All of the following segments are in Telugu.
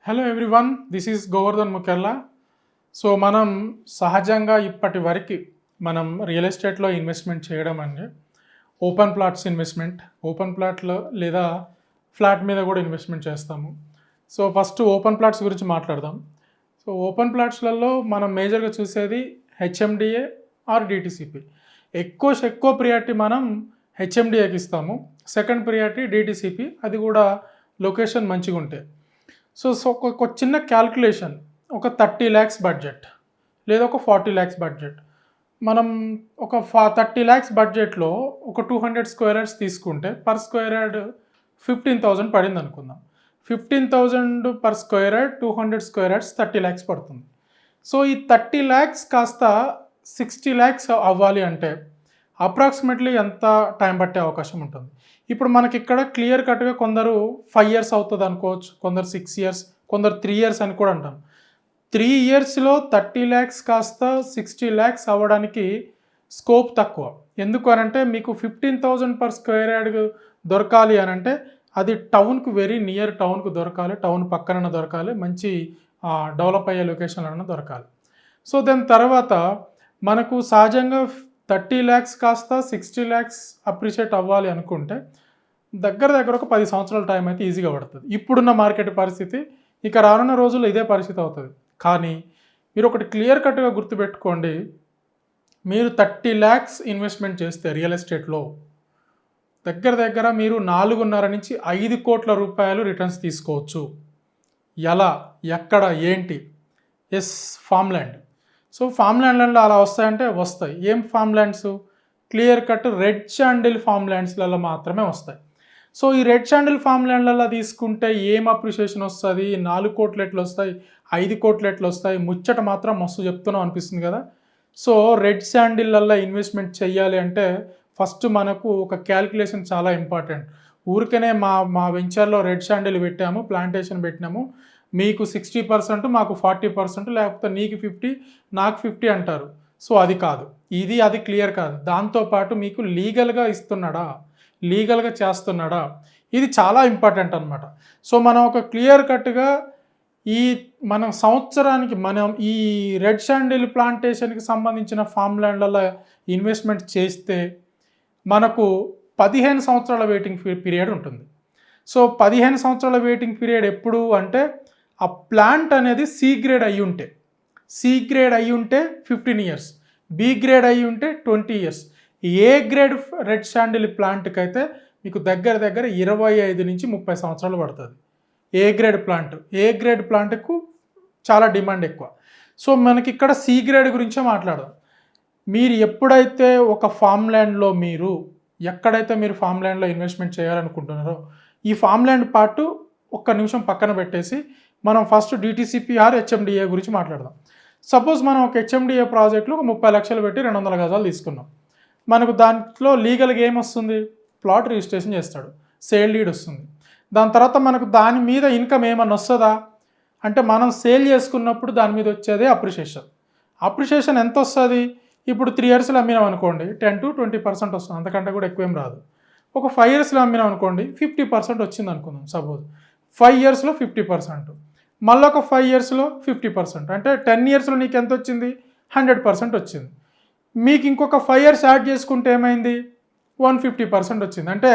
Hello everyone, this is Govardhan Mukerla. So మనం సహజంగా ఇప్పటి వరకు మనం రియల్ ఎస్టేట్లో ఇన్వెస్ట్మెంట్ చేయడం అంటే ఓపెన్ ప్లాట్స్ ఇన్వెస్ట్మెంట్, ఓపెన్ ప్లాట్లో లేదా ఫ్లాట్ మీద కూడా ఇన్వెస్ట్మెంట్ చేస్తాము. సో ఫస్ట్ ఓపెన్ ప్లాట్స్ గురించి మాట్లాడదాం. సో ఓపెన్ ప్లాట్స్లలో మనం మేజర్గా చూసేది హెచ్ఎండిఏ ఆర్ డిటిసిపి. ఎక్కువ ప్రియారిటీ మనం హెచ్ఎండిఏకి ఇస్తాము. సెకండ్ ప్రియారిటీ డిటిసిపి, అది కూడా లొకేషన్ మంచిగా ఉంటే. సో ఒక చిన్న క్యాల్కులేషన్, ఒక 30 lakhs బడ్జెట్ లేదా ఒక 40 lakhs బడ్జెట్, మనం ఒక 30 lakhs బడ్జెట్లో ఒక 200 square yards తీసుకుంటే పర్ స్క్వేర్ యార్డ్ 15,000 పడింది అనుకుందాం. 15,000 per square yard, 200 square yards 30 lakhs పడుతుంది. సో ఈ 30 lakhs కాస్త 60 lakhs అవ్వాలి అంటే అప్రాక్సిమేట్లీ ఎంత టైం పట్టే అవకాశం ఉంటుంది? ఇప్పుడు మనకి ఇక్కడ క్లియర్ కట్గా కొందరు 5 years అవుతుంది అనుకోవచ్చు, కొందరు 6 years, కొందరు 3 years అని కూడా అంటాం. 3 yearsలో 30 lakhs కాస్త 60 lakhs అవ్వడానికి స్కోప్ తక్కువ. ఎందుకు అనంటే మీకు 15,000 పర్ స్క్వేర్ యార్డ్ దొరకాలి అనంటే అది టౌన్కు వెరీ నియర్ టౌన్కు దొరకాలి, టౌన్ పక్కన దొరకాలి, మంచి డెవలప్ అయ్యే లొకేషన్లో దొరకాలి. సో దాని తర్వాత మనకు సహజంగా 30 lakhs కాస్త 60 lakhs అప్రిషియేట్ అవ్వాలి అనుకుంటే దగ్గర ఒక 10 సంవత్సరాల టైం అయితే ఈజీగా పడుతుంది. ఇప్పుడున్న మార్కెట్ పరిస్థితి, ఇక రానున్న రోజుల్లో ఇదే పరిస్థితి అవుతుంది. కానీ మీరు ఒకటి క్లియర్ కట్గా గుర్తుపెట్టుకోండి, మీరు 30 lakhs ఇన్వెస్ట్మెంట్ చేస్తే రియల్ ఎస్టేట్లో దగ్గర మీరు 4.5 నుంచి 5 కోట్ల రూపాయలు రిటర్న్స్ తీసుకోవచ్చు. ఎలా, ఎక్కడ, ఏంటి? Farm land. సో ఫామ్ ల్యాండ్లలో అలా వస్తాయంటే వస్తాయి. ఏం farm lands? Clear cut red sandal farm ల్యాండ్స్లలో మాత్రమే వస్తాయి. సో ఈ రెడ్ శాండిల్ ఫామ్ ల్యాండ్లలో తీసుకుంటే ఏం అప్రిషియేషన్ వస్తుంది? 4 కోట్లు ఎట్లు వస్తాయి, 5 కోట్లు ఎట్లు వస్తాయి? ముచ్చట మాత్రం మస్తు చెప్తున్నాం అనిపిస్తుంది కదా. సో రెడ్ శాండిల్లలో ఇన్వెస్ట్మెంట్ చేయాలి అంటే ఫస్ట్ మనకు ఒక క్యాల్కులేషన్ చాలా ఇంపార్టెంట్. ఊరికనే మా వెంచర్లో రెడ్ శాండిల్ పెట్టాము, ప్లాంటేషన్ పెట్టినాము, మీకు 60%, మాకు 40%, లేకపోతే నీకు 50 నాకు 50 అంటారు. సో అది కాదు, అది క్లియర్ కాదు. దాంతోపాటు మీకు లీగల్గా ఇస్తున్నాడా, లీగల్గా చేస్తున్నాడా, ఇది చాలా ఇంపార్టెంట్ అనమాట. సో మనం ఒక క్లియర్ కట్గా మనం సంవత్సరానికి మనం ఈ రెడ్ శాండిల్ ప్లాంటేషన్కి సంబంధించిన ఫామ్ ల్యాండ్లలో ఇన్వెస్ట్మెంట్ చేస్తే మనకు 15 సంవత్సరాల వెయిటింగ్ పీరియడ్ ఉంటుంది. సో 15 సంవత్సరాల వెయిటింగ్ పీరియడ్ ఎప్పుడు అంటే ఆ ప్లాంట్ అనేది సి గ్రేడ్ అయి ఉంటే 15 years, బి గ్రేడ్ అయి ఉంటే 20 years, A grade red sandal ప్లాంట్కి అయితే మీకు దగ్గర 25 నుంచి 30 సంవత్సరాలు పడుతుంది. ఏ గ్రేడ్ ప్లాంట్కు చాలా డిమాండ్ ఎక్కువ. సో మనకి ఇక్కడ సి గ్రేడ్ గురించే మాట్లాడదాం. మీరు ఎప్పుడైతే ఒక ఫామ్ ల్యాండ్లో ఎక్కడైతే మీరు ఫామ్ ల్యాండ్లో ఇన్వెస్ట్మెంట్ చేయాలనుకుంటున్నారో ఈ ఫామ్ ల్యాండ్ పార్ట్ ఒక్క నిమిషం పక్కన పెట్టేసి మనం ఫస్ట్ డిటిసిపి ఆర్ హెచ్ఎండిఏ గురించి మాట్లాడదాం. సపోజ్ మనం ఒక హెచ్ఎండిఏ ప్రాజెక్ట్లో 30 లక్షలు పెట్టి 200 గజాలు తీసుకున్నాం. మనకు దాంట్లో లీగల్గా ఏమొస్తుంది? ప్లాట్ రిజిస్ట్రేషన్ చేస్తాడు, సేల్ డీడ్ వస్తుంది. దాని తర్వాత మనకు దాని మీద ఇన్కమ్ ఏమన్నా వస్తుందా అంటే మనం సేల్ చేసుకున్నప్పుడు దాని మీద వచ్చేదే అప్రిషియేషన్ ఎంత వస్తుంది? ఇప్పుడు 3 yearsలో అమ్మినాం అనుకోండి 10 to 20% వస్తుంది, అంతకంటే కూడా ఎక్కువేం రాదు. ఒక 5 yearsలో అమ్మినాం అనుకోండి 50% వచ్చింది అనుకుందాం. సపోజ్ 5 yearsలో 50%, మళ్ళీ ఒక 5 yearsలో 50%, అంటే 10 yearsలో నీకు ఎంత వచ్చింది? 100% వచ్చింది. మీకు ఇంకొక 5 years యాడ్ చేసుకుంటే ఏమైంది? 150% వచ్చింది. అంటే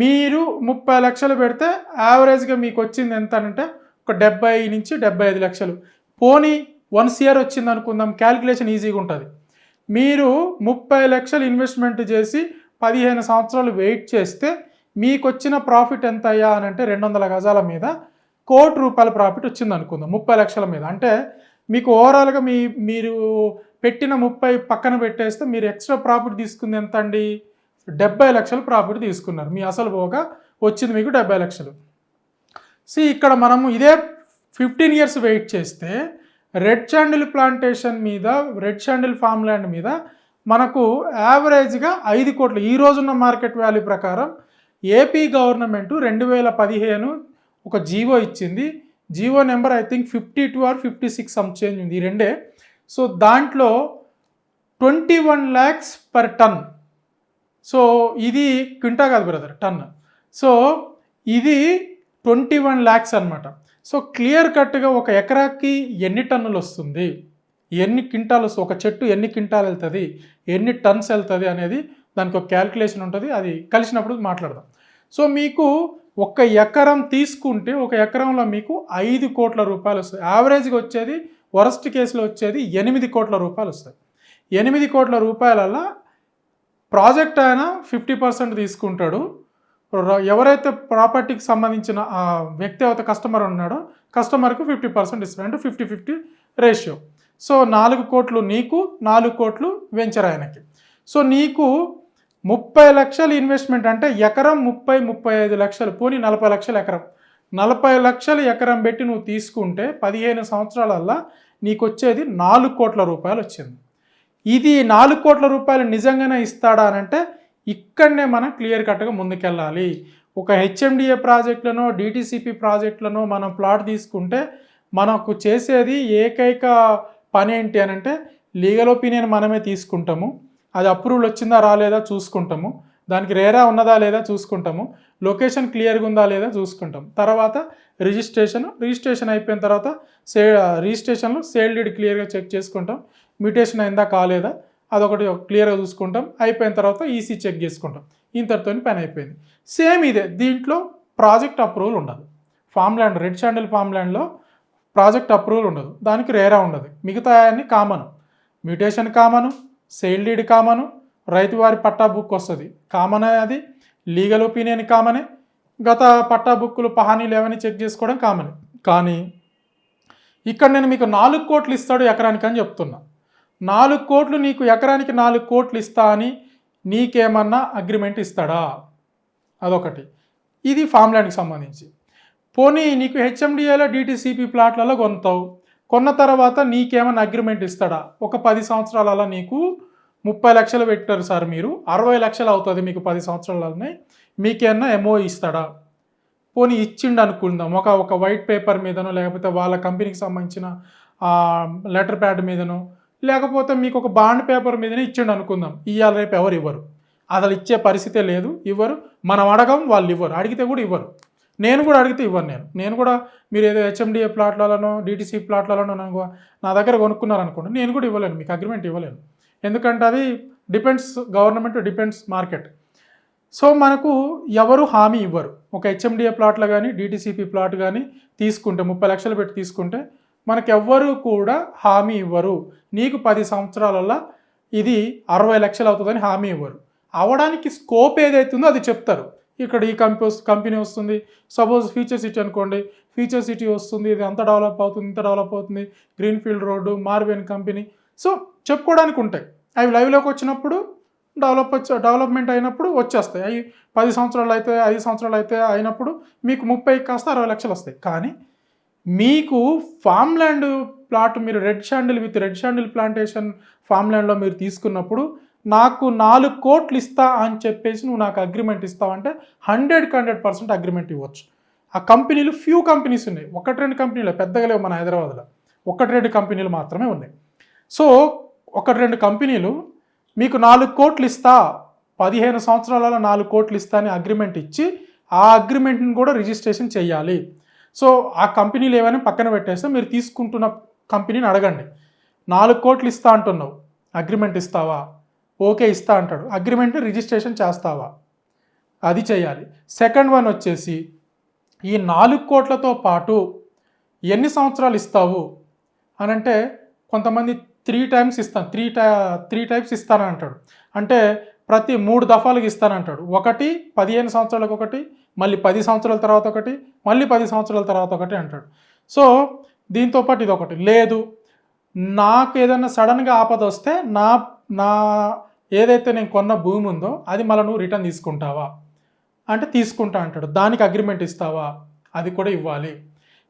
మీరు 30 లక్షలు పెడితే యావరేజ్గా మీకు వచ్చింది ఎంత అంటే ఒక 70 నుంచి 75 లక్షలు. పోనీ 1 year వచ్చింది అనుకుందాం, క్యాల్కులేషన్ ఈజీగా ఉంటుంది. మీరు 30 లక్షలు ఇన్వెస్ట్మెంట్ చేసి 15 సంవత్సరాలు వెయిట్ చేస్తే మీకు వచ్చిన ప్రాఫిట్ ఎంత అయ్యా అని అంటే 200 గజాల మీద 1 కోటి రూపాయల ప్రాఫిట్ వచ్చింది అనుకుందాం 30 లక్షల మీద. అంటే మీకు ఓవరాల్గా మీరు పెట్టిన 30 పక్కన పెట్టేస్తే మీరు ఎక్స్ట్రా ప్రాఫిట్ తీసుకుంది ఎంత అండి? 70 లక్షలు ప్రాఫిట్ తీసుకున్నారు. మీ అసలు పోగా వచ్చింది మీకు 70 లక్షలు. ఇక్కడ మనము ఇదే 15 years వెయిట్ చేస్తే రెడ్ శాండిల్ ప్లాంటేషన్ మీద, రెడ్ శాండిల్ ఫామ్ ల్యాండ్ మీద మనకు యావరేజ్గా 5 కోట్లు. ఈ రోజున్న మార్కెట్ వాల్యూ ప్రకారం ఏపీ గవర్నమెంట్ 2015 ఒక జీవో ఇచ్చింది. GO number I think 52 or 56 some change ఉంది, ఈ రెండే. సో దాంట్లో 21 lakhs పర్ టన్. సో ఇది క్వింటా కాదు బ్రదర్, టన్. సో ఇది 21 lakhs అనమాట. సో క్లియర్ కట్గా ఒక ఎకరాకి ఎన్ని టన్నులు వస్తుంది, ఎన్ని క్వింటాలు వస్తుంది, ఒక చెట్టు ఎన్ని క్వింటాలు వెళ్తుంది, ఎన్ని టన్స్ వెళ్తుంది అనేది దానికి ఒక క్యాల్కులేషన్ ఉంటుంది. అది కలిసినప్పుడు మాట్లాడదాం. సో మీకు ఒక ఎకరం తీసుకుంటే ఒక ఎకరంలో మీకు 5 కోట్ల రూపాయలు వస్తాయి. యావరేజ్గా వచ్చేది వరస్ట్ కేసులో వచ్చేది 8 కోట్ల రూపాయలు వస్తాయి. 8 కోట్ల రూపాయలల్లో ప్రాజెక్ట్ ఆయన 50% తీసుకుంటాడు. ఎవరైతే ప్రాపర్టీకి సంబంధించిన ఆ వ్యక్తి అయితే కస్టమర్ ఉన్నాడో కస్టమర్కు 50% ఇస్తాడు. అంటే 50-50 రేషియో. సో 4 కోట్లు నీకు, 4 కోట్లు వెంచర్ ఆయనకి. సో నీకు 30 లక్షలు ఇన్వెస్ట్మెంట్ అంటే ఎకరం 30-35 లక్షలు, పోనీ 40 లక్షలు ఎకరం. 40 లక్షలు ఎకరం పెట్టి నువ్వు తీసుకుంటే 15 సంవత్సరాలల్లా నీకు వచ్చేది 4 కోట్ల రూపాయలు వచ్చింది. ఇది 4 కోట్ల రూపాయలు నిజంగానే ఇస్తాడా అని అంటే ఇక్కడనే మనం క్లియర్ కట్గా ముందుకెళ్ళాలి. ఒక హెచ్ఎండిఏ ప్రాజెక్టులను, డిటిసిపి ప్రాజెక్టులను మనం ప్లాట్ తీసుకుంటే మనకు చేసేది ఏకైక పని ఏంటి అని అంటే లీగల్ ఒపీనియన్ మనమే తీసుకుంటాము. అది అప్రూవల్ వచ్చిందా రాలేదా చూసుకుంటాము. దానికి రేరా ఉన్నదా లేదా చూసుకుంటాము. లొకేషన్ క్లియర్గా ఉందా లేదా చూసుకుంటాం. తర్వాత రిజిస్ట్రేషన్ అయిపోయిన తర్వాత రిజిస్ట్రేషన్లో సేల్ డీడ్ క్లియర్గా చెక్ చేసుకుంటాం. మ్యూటేషన్ అయిందా కాలేదా అదొకటి క్లియర్గా చూసుకుంటాం. అయిపోయిన తర్వాత ఈసీ చెక్ చేసుకుంటాం. ఇంతటితో పని అయిపోయింది. సేమ్ ఇదే దీంట్లో ప్రాజెక్ట్ అప్రూవల్ ఉండదు. Farm land, red sandal farm ల్యాండ్లో ప్రాజెక్ట్ అప్రూవల్ ఉండదు. దానికి రేరా ఉండదు. మిగతా అన్ని common. Mutation common, sale deed common, Ryotwari patta book వస్తుంది కామనే, అది లీగల్ ఒపీనియన్ కామనే, గత పట్టా బుక్కులు పహానీలు ఏమని చెక్ చేసుకోవడం కామనే. కానీ ఇక్కడ నేను మీకు 4 కోట్లు ఇస్తాడు ఎకరానికి అని చెప్తున్నా. 4 కోట్లు నీకు ఎకరానికి 4 కోట్లు ఇస్తా అని నీకేమన్నా అగ్రిమెంట్ ఇస్తాడా? అదొకటి. ఇది ఫామ్ ల్యాండ్కి సంబంధించి. పోనీ నీకు హెచ్ఎండిఏలో డిటిసిపి ప్లాట్లలో కొంటావు. కొన్న తర్వాత నీకేమన్నా అగ్రిమెంట్ ఇస్తాడా? ఒక 10 సంవత్సరాలలో నీకు 30 లక్షలు పెట్టారు సార్, మీరు 60 లక్షలు అవుతుంది మీకు 10 సంవత్సరాలనే, మీకేమన్నా ఎంఓ ఇస్తాడా? పోనీ ఇచ్చిండు అనుకుందాం. ఒక వైట్ పేపర్ మీదనో, లేకపోతే వాళ్ళ కంపెనీకి సంబంధించిన లెటర్ ప్యాడ్ మీదనో, లేకపోతే మీకు ఒక బాండ్ పేపర్ మీదనే ఇచ్చిండు అనుకుందాం. ఇవాళ రేపు ఎవరు ఇవ్వరు, అసలు ఇచ్చే పరిస్థితే లేదు, ఇవ్వరు. మనం అడగం, వాళ్ళు ఇవ్వరు, అడిగితే కూడా ఇవ్వరు. నేను కూడా అడిగితే ఇవ్వను. నేను కూడా మీరు ఏదో హెచ్ఎండిఏ ప్లాట్లలోనో డిటిసి ప్లాట్లలోనో నా దగ్గర కొనుక్కున్నారనుకోండి, నేను కూడా ఇవ్వలేను, మీకు అగ్రిమెంట్ ఇవ్వలేను. ఎందుకంటే అది depends, government depends market. So మనకు ఎవరు హామీ ఇవ్వరు. ఒక హెచ్ఎండిఏ ప్లాట్లు కానీ డిటిసిపి ప్లాట్ కానీ తీసుకుంటే 30 లక్షలు పెట్టి తీసుకుంటే మనకు ఎవ్వరూ కూడా హామీ ఇవ్వరు. నీకు 10 సంవత్సరాలలో ఇది 60 లక్షలు అవుతుందని హామీ ఇవ్వరు. అవడానికి స్కోప్ ఏదైతుందో అది చెప్తారు. ఇక్కడ ఈ కంపెనీ వస్తుంది, సపోజ్ ఫ్యూచర్ సిటీ అనుకోండి, ఫ్యూచర్ సిటీ వస్తుంది, ఇది అంత డెవలప్ అవుతుంది, ఇంత డెవలప్ అవుతుంది, గ్రీన్ఫీల్డ్ రోడ్డు, మార్వెన్ కంపెనీ. సో చెప్పుకోవడానికి ఉంటాయి. అవి లైవ్లోకి వచ్చినప్పుడు డెవలప్మెంట్ అయినప్పుడు వచ్చేస్తాయి. అవి 10 సంవత్సరాలు అయితే, 5 సంవత్సరాలు అయితే అయినప్పుడు మీకు 30 కాస్త 60 లక్షలు వస్తాయి. కానీ మీకు ఫామ్ ల్యాండ్ ప్లాట్, మీరు రెడ్ శాండిల్ ప్లాంటేషన్ ఫామ్ ల్యాండ్లో మీరు తీసుకున్నప్పుడు నాకు 4 కోట్లు ఇస్తా అని చెప్పేసి నువ్వు నాకు అగ్రిమెంట్ ఇస్తావంటే 100% అగ్రిమెంట్ ఇవ్వచ్చు. ఆ కంపెనీలు ఫ్యూ కంపెనీస్ ఉన్నాయి, 1-2 కంపెనీలు, పెద్దగా లేవు మన హైదరాబాద్లో, 1-2 కంపెనీలు మాత్రమే ఉన్నాయి. సో 1-2 కంపెనీలు మీకు 4 కోట్లు ఇస్తా, 15 సంవత్సరాలలో 4 కోట్లు ఇస్తా అని అగ్రిమెంట్ ఇచ్చి ఆ అగ్రిమెంట్ని కూడా రిజిస్ట్రేషన్ చేయాలి. సో ఆ కంపెనీలు ఏమైనా పక్కన పెట్టేస్తే మీరు తీసుకుంటున్న కంపెనీని అడగండి, 4 కోట్లు ఇస్తా అంటున్నావు, అగ్రిమెంట్ ఇస్తావా? ఓకే ఇస్తా అంటాడు. అగ్రిమెంట్ని రిజిస్ట్రేషన్ చేస్తావా? అది చేయాలి. సెకండ్ వన్ వచ్చేసి ఈ 4 కోట్లతో పాటు ఎన్ని సంవత్సరాలు ఇస్తావు అని అంటే కొంతమంది 3 టైమ్స్ ఇస్తాను, 3 టైప్స్ ఇస్తానని అంటాడు. అంటే ప్రతి 3 దఫాలకు ఇస్తానంటాడు. ఒకటి 15 సంవత్సరాలకు ఒకటి, మళ్ళీ 10 సంవత్సరాల తర్వాత ఒకటి, మళ్ళీ 10 సంవత్సరాల తర్వాత ఒకటి అంటాడు. సో దీంతోపాటు ఇది ఒకటి లేదు, నాకు ఏదైనా సడన్గా ఆపద వస్తే నా ఏదైతే నేను కొన్న భూమి ఉందో అది మళ్ళీ నువ్వు రిటర్న్ తీసుకుంటావా అంటే తీసుకుంటా అంటాడు. దానికి అగ్రిమెంట్ ఇస్తావా? అది కూడా ఇవ్వాలి.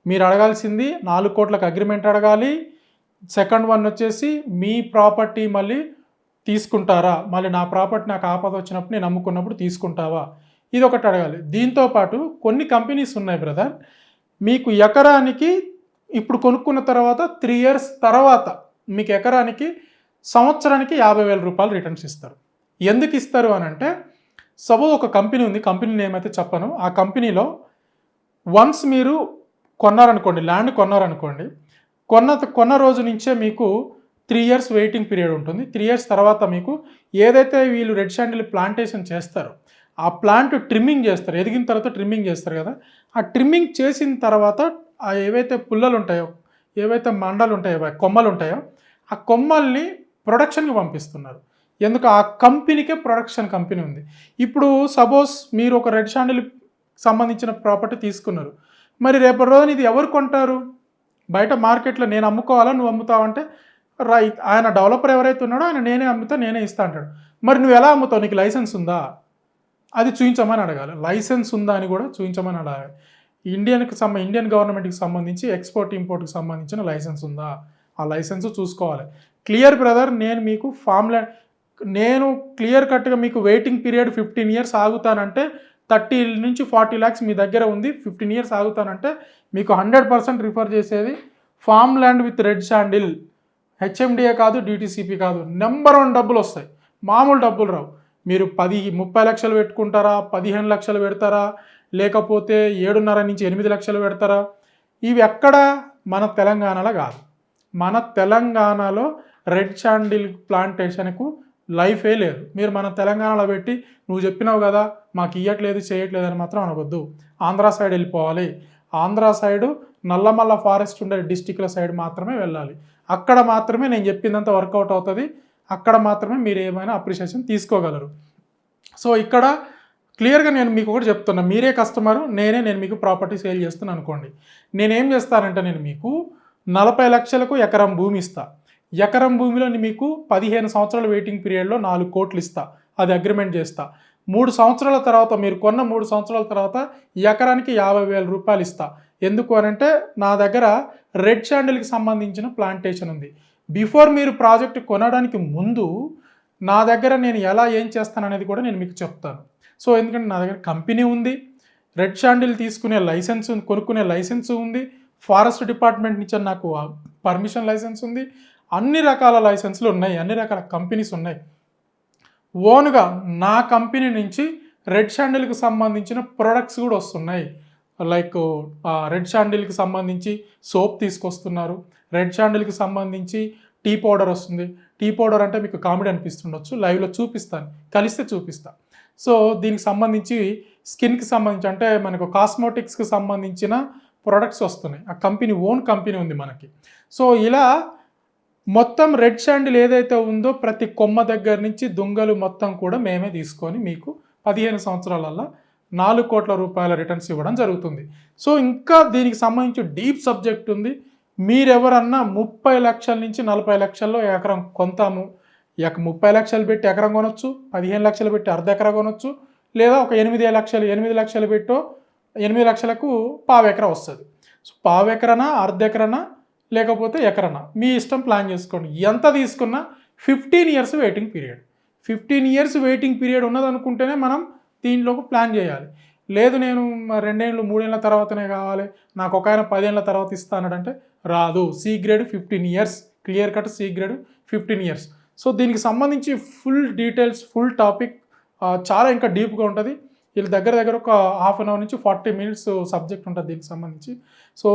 మీరు అడగాల్సింది 4 కోట్లకు అగ్రిమెంట్ అడగాలి. సెకండ్ వన్ వచ్చేసి మీ ప్రాపర్టీ మళ్ళీ తీసుకుంటారా, మళ్ళీ నా ప్రాపర్టీ నాకు ఆపద వచ్చినప్పుడు నేను అమ్ముకున్నప్పుడు తీసుకుంటావా, ఇది ఒకటి అడగాలి. దీంతోపాటు కొన్ని కంపెనీస్ ఉన్నాయి బ్రదర్, మీకు ఎకరానికి ఇప్పుడు కొనుక్కున్న తర్వాత 3 years తర్వాత మీకు ఎకరానికి సంవత్సరానికి 50,000 రూపాయలు రిటర్న్స్ ఇస్తారు. ఎందుకు ఇస్తారు అని అంటే, సపోజ్ ఒక కంపెనీ ఉంది, కంపెనీ నేమ్ అయితే చెప్పను, ఆ కంపెనీలో వన్స్ మీరు కొన్నారనుకోండి, ల్యాండ్ కొన్నారనుకోండి, కొన్న రోజు నుంచే మీకు 3 ఇయర్స్ వెయిటింగ్ పీరియడ్ ఉంటుంది. 3 ఇయర్స్ తర్వాత మీకు ఏదైతే వీళ్ళు రెడ్ శాండిల్ ప్లాంటేషన్ చేస్తారో ఆ ప్లాంట్ ట్రిమ్మింగ్ చేస్తారు. ఎదిగిన తర్వాత ట్రిమ్మింగ్ చేస్తారు కదా, ఆ ట్రిమ్మింగ్ చేసిన తర్వాత ఆ ఏవైతే పుల్లలు ఉంటాయో, ఏవైతే మండలు ఉంటాయో, కొమ్మలు ఉంటాయో, ఆ కొమ్మల్ని ప్రొడక్షన్కి పంపిస్తున్నారు. ఎందుకు? ఆ కంపెనీకే ప్రొడక్షన్ కంపెనీ ఉంది. ఇప్పుడు సపోజ్ మీరు ఒక రెడ్ శాండిల్ సంబంధించిన ప్రాపర్టీ తీసుకున్నారు, మరి రేపటి రోజున ఇది ఎవరు కొంటారు? బయట మార్కెట్లో నేను అమ్ముకోవాలా, నువ్వు అమ్ముతావంటే ఆయన డెవలపర్ ఎవరైతే ఉన్నాడో ఆయన నేనే అమ్ముతా, నేనే ఇస్తా అంటాడు. మరి నువ్వు ఎలా అమ్ముతావు? నీకు లైసెన్స్ ఉందా? అది చూపించమని అడగాలి. లైసెన్స్ ఉందా అని కూడా చూపించమని అడగాలి. ఇండియన్ గవర్నమెంట్కి సంబంధించి ఎక్స్పోర్ట్ ఇంపోర్ట్కి సంబంధించిన లైసెన్స్ ఉందా? ఆ లైసెన్స్ చూసుకోవాలి. క్లియర్ బ్రదర్, నేను మీకు నేను క్లియర్ కట్గా మీకు వెయిటింగ్ పీరియడ్ 15 ఇయర్స్ ఆగుతానంటే 30 నుంచి 40 lakhs మీ దగ్గర ఉంది, 15 ఇయర్స్ ఆగుతానంటే మీకు 100% రిఫర్ చేసేది farm land with red sandal. HMDA కాదు, డిటిసిపి కాదు, నెంబర్ 1 డబ్బులు వస్తాయి, మామూలు డబ్బులు రావు. మీరు 30 లక్షలు పెట్టుకుంటారా, 15 లక్షలు పెడతారా, లేకపోతే 7.5 నుంచి 8 లక్షలు పెడతారా? ఇవి ఎక్కడ? మన తెలంగాణలో కాదు. మన తెలంగాణలో రెడ్ శాండిల్ ప్లాంటేషన్కు లైఫే లేదు. మీరు మన తెలంగాణలో పెట్టి నువ్వు చెప్పినావు కదా మాకు ఇవ్వట్లేదు చేయట్లేదు అని మాత్రం అనవద్దు. ఆంధ్ర సైడ్ వెళ్ళిపోవాలి. ఆంధ్ర సైడు నల్లమల్ల ఫారెస్ట్ ఉండే డిస్టిక్ల సైడ్ మాత్రమే వెళ్ళాలి. అక్కడ మాత్రమే నేను చెప్పిందంత వర్కౌట్ అవుతుంది. అక్కడ మాత్రమే మీరు ఏమైనా అప్రిషియేషన్ తీసుకోగలరు. సో ఇక్కడ క్లియర్గా నేను మీకు ఒకటి చెప్తున్నా, మీరే కస్టమరు, నేను మీకు ప్రాపర్టీ సేల్ చేస్తున్నాను అనుకోండి. నేనేం చేస్తానంటే నేను మీకు 40 లక్షలకు ఎకరం భూమి ఇస్తా. ఎకరం భూమిలో మీకు 15 సంవత్సరాల వెయిటింగ్ పీరియడ్లో 4 కోట్లు ఇస్తా. అది అగ్రిమెంట్ చేస్తా. 3 సంవత్సరాల తర్వాత, మీరు కొన్న 3 సంవత్సరాల తర్వాత ఎకరానికి 50,000 రూపాయలు ఇస్తా. ఎందుకు అనంటే నా దగ్గర రెడ్ శాండిల్కి సంబంధించిన ప్లాంటేషన్ ఉంది. బిఫోర్ మీరు ప్రాజెక్ట్ కొనడానికి ముందు నా దగ్గర నేను ఎలా ఏం చేస్తాను అనేది కూడా నేను మీకు చెప్తాను. సో ఎందుకంటే నా దగ్గర కంపెనీ ఉంది, రెడ్ శాండిల్ తీసుకునే లైసెన్స్, కొనుక్కునే లైసెన్స్ ఉంది, ఫారెస్ట్ డిపార్ట్మెంట్ నుంచి నాకు పర్మిషన్ లైసెన్స్ ఉంది, అన్ని రకాల లైసెన్స్లు ఉన్నాయి, అన్ని రకాల కంపెనీస్ ఉన్నాయి. ఓన్గా నా కంపెనీ నుంచి రెడ్ శాండిల్కి సంబంధించిన ప్రొడక్ట్స్ కూడా వస్తున్నాయి. లైక్ రెడ్ శాండిల్కి సంబంధించి సోప్ తీసుకొస్తున్నారు, రెడ్ శాండిల్కి సంబంధించి టీ పౌడర్ వస్తుంది. టీ పౌడర్ అంటే మీకు కామెడీ అనిపిస్తుండొచ్చు, లైవ్లో చూపిస్తాను, కలిస్తే చూపిస్తాను. సో దీనికి సంబంధించి స్కిన్కి సంబంధించి అంటే మనకు కాస్మోటిక్స్కి సంబంధించిన ప్రొడక్ట్స్ వస్తున్నాయి. ఆ కంపెనీ ఓన్ కంపెనీ ఉంది మనకి. సో ఇలా మొత్తం రెడ్ శాండిల్ ఏదైతే ఉందో ప్రతి కొమ్మ దగ్గర నుంచి దుంగలు మొత్తం కూడా మేమే తీసుకొని మీకు 15 సంవత్సరాలలో 4 కోట్ల రూపాయల రిటర్న్స్ ఇవ్వడం జరుగుతుంది. సో ఇంకా దీనికి సంబంధించి డీప్ సబ్జెక్ట్ ఉంది. మీరెవరన్నా 30 లక్షల నుంచి 40 లక్షల్లో ఎకరం కొంతాము, 30 లక్షలు పెట్టి ఎకరం కొనొచ్చు, 15 లక్షలు పెట్టి అర్ధ ఎకరా కొనొచ్చు, లేదా ఒక 8 లక్షలు పెట్టో 8 లక్షలకు పావు ఎకరా వస్తుంది. సో పావు ఎకరనా, అర్ధ ఎకరనా, లేకపోతే ఎకరనా, మీ ఇష్టం ప్లాన్ చేసుకోండి. ఎంత తీసుకున్నా 15 years waiting period. 15 years waiting period ఉన్నదనుకుంటేనే మనం దీంట్లోకి ప్లాన్ చేయాలి. లేదు నేను 2 ఏళ్ళు 3 ఏళ్ళ తర్వాతనే కావాలి, నాకు ఒక ఆయన 10 ఏళ్ళ తర్వాత ఇస్తానంటే రాదు. C grade 15 years, clear cut C grade 15 years. So దీనికి సంబంధించి ఫుల్ డీటెయిల్స్, ఫుల్ టాపిక్ చాలా ఇంకా డీప్గా ఉంటుంది. వీళ్ళ దగ్గర ఒక హాఫ్ అన్ అవర్ నుంచి 40 మినిట్స్ సబ్జెక్ట్ ఉంటుంది దీనికి సంబంధించి. సో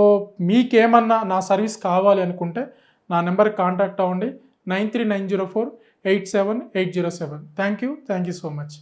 మీకేమన్నా నా సర్వీస్ కావాలి అనుకుంటే నా నెంబర్కి కాంటాక్ట్ అవ్వండి, 9390487807. Thank you so much.